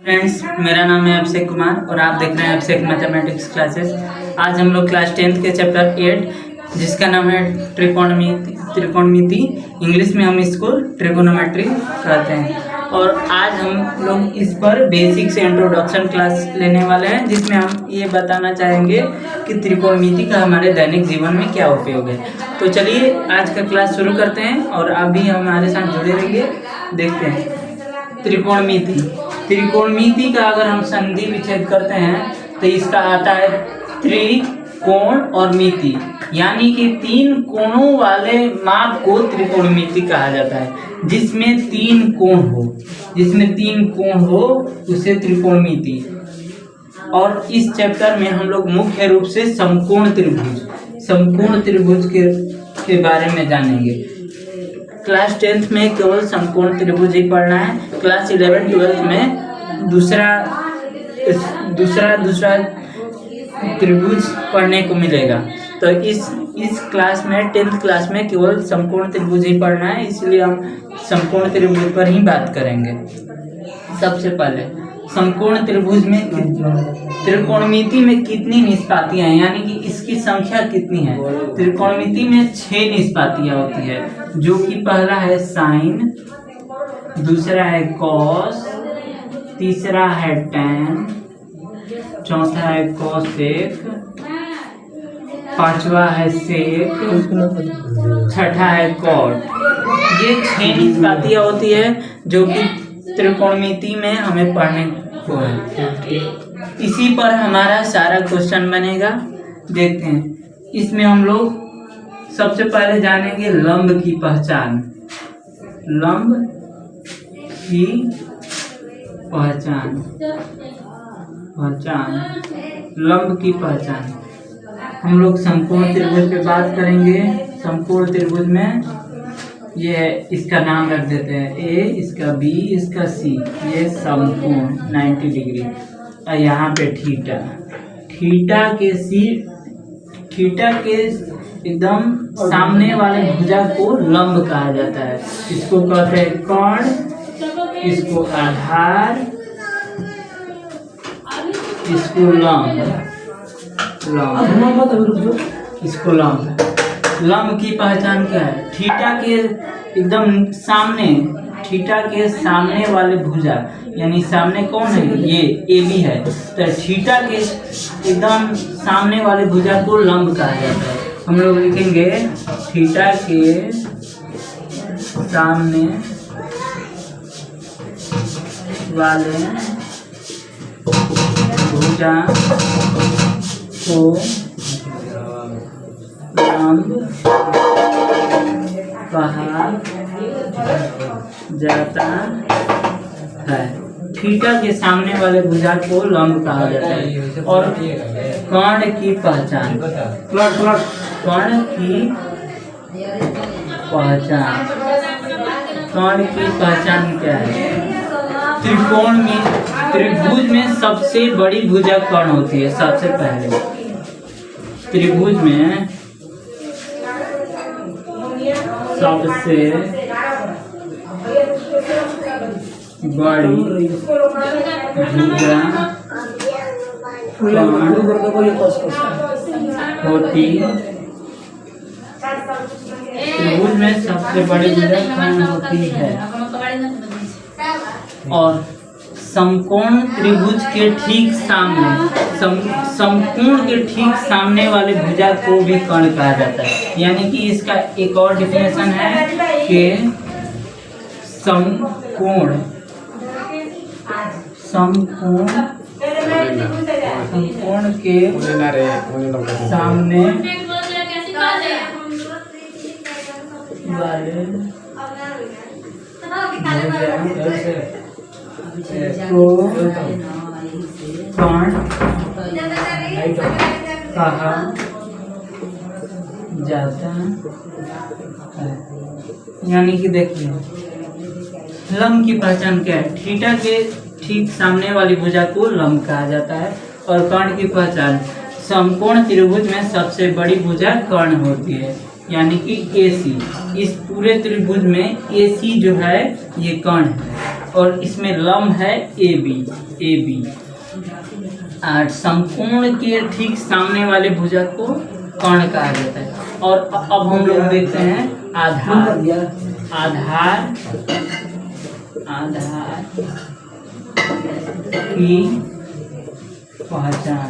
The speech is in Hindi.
फ्रेंड्स, मेरा नाम है अभिषेक कुमार और आप देख रहे हैं अभिषेक मैथमेटिक्स क्लासेस। आज हम लोग क्लास 10th के चैप्टर 8 जिसका नाम है त्रिकोणमिति, इंग्लिश में हम इसको ट्रिगोनोमेट्री कहते हैं। और आज हम लोग इस पर बेसिक से इंट्रोडक्शन क्लास लेने वाले हैं, जिसमें हम ये बताना चाहेंगे कि त्रिकोणमिति का हमारे दैनिक जीवन में क्या उपयोग है। तो चलिए आज का क्लास शुरू करते हैं और आप भी हमारे साथ जुड़े रहिए। देखते हैं त्रिकोणमिति का अगर हम संधि विच्छेद करते हैं तो इसका आता है त्रिकोण और मिति, यानी कि तीन कोणों वाले माप को त्रिकोणमिति कहा जाता है। जिसमें तीन कोण हो उसे त्रिकोणमिति। और इस चैप्टर में हम लोग मुख्य रूप से समकोण त्रिभुज के बारे में जानेंगे। क्लास 10th में केवल समकोण त्रिभुज ही पढ़ना है। क्लास 11-12 में दूसरा त्रिभुज पढ़ने को मिलेगा। तो इस क्लास में 10th क्लास में केवल समकोण त्रिभुज ही पढ़ना है, इसलिए हम समकोण त्रिभुज पर ही बात करेंगे। सबसे पहले समकोण त्रिभुज में त्रिकोणमिति में कितनी निष्पातियां हैं, यानी कि इसकी संख्या कितनी है। त्रिकोणमिति में 6 निष्पातियां होती है, जो कि पहला है साइन, दूसरा है कॉस, तीसरा है टैन, चौथा है कोसेक, पांचवा है सेक, छठा है कॉट। ये 6 निष्पातियां होती है जो कि त्रिकोणमिति में हमें पढ़ने को है। इसी पर हमारा सारा क्वेश्चन बनेगा। देखते हैं, इसमें हम लोग सबसे पहले जानेंगे लंब की पहचान। लंब की पहचान हम लोग समकोण त्रिभुज पे बात करेंगे। समकोण त्रिभुज में ये इसका नाम रख देते हैं ए, इसका बी, इसका सी। ये समकोण 90 डिग्री। और यहाँ पे थीटा के एकदम सामने वाले भुजा को लंब कहा जाता है। इसको कहते हैं कर्ण, इसको आधार, इसको इसको लंब की पहचान क्या है। थीटा के एकदम सामने, थीटा के सामने वाले भुजा, यानी सामने कौन है, ये ए बी है। तो थीटा के एकदम सामने वाले भुजा को लंब कहा जाता है। हम लोग लिखेंगे थीटा के सामने वाले भुजा को लंब कहा जाता है। थीटा के सामने वाले भुजा को लंब कहा जाता है। और कर्ण की पहचान, कर्ण की पहचान क्या है। त्रिभुज में सबसे बड़ी भुजा कर्ण होती है। सबसे पहले त्रिभुज में सबसे बड़ी भुजा होती, त्रिभुज में सबसे बड़ी भुजा कर्ण होती है। और समकोण त्रिभुज के ठीक सामने, समकोण के ठीक सामने वाले भुजा को भी कर्ण कहा जाता है। यानी कि इसका एक और डिफिनेशन है कि समकोण के सामने वाले को कर्ण कहा जाता है। यानी कि देखिए, लंब की पहचान क्या है। थीटा के ठीक सामने वाली भुजा को लंब कहा जाता है। और कर्ण की पहचान, समकोण त्रिभुज में सबसे बड़ी भुजा कर्ण होती है, यानी कि AC। इस पूरे त्रिभुज में AC जो है ये कर्ण है। और इसमें लंब है ए बी। और समकोण के ठीक सामने वाले भुजा को कर्ण कहा जाता है। और अब हम लोग देखते हैं आधार की पहचान।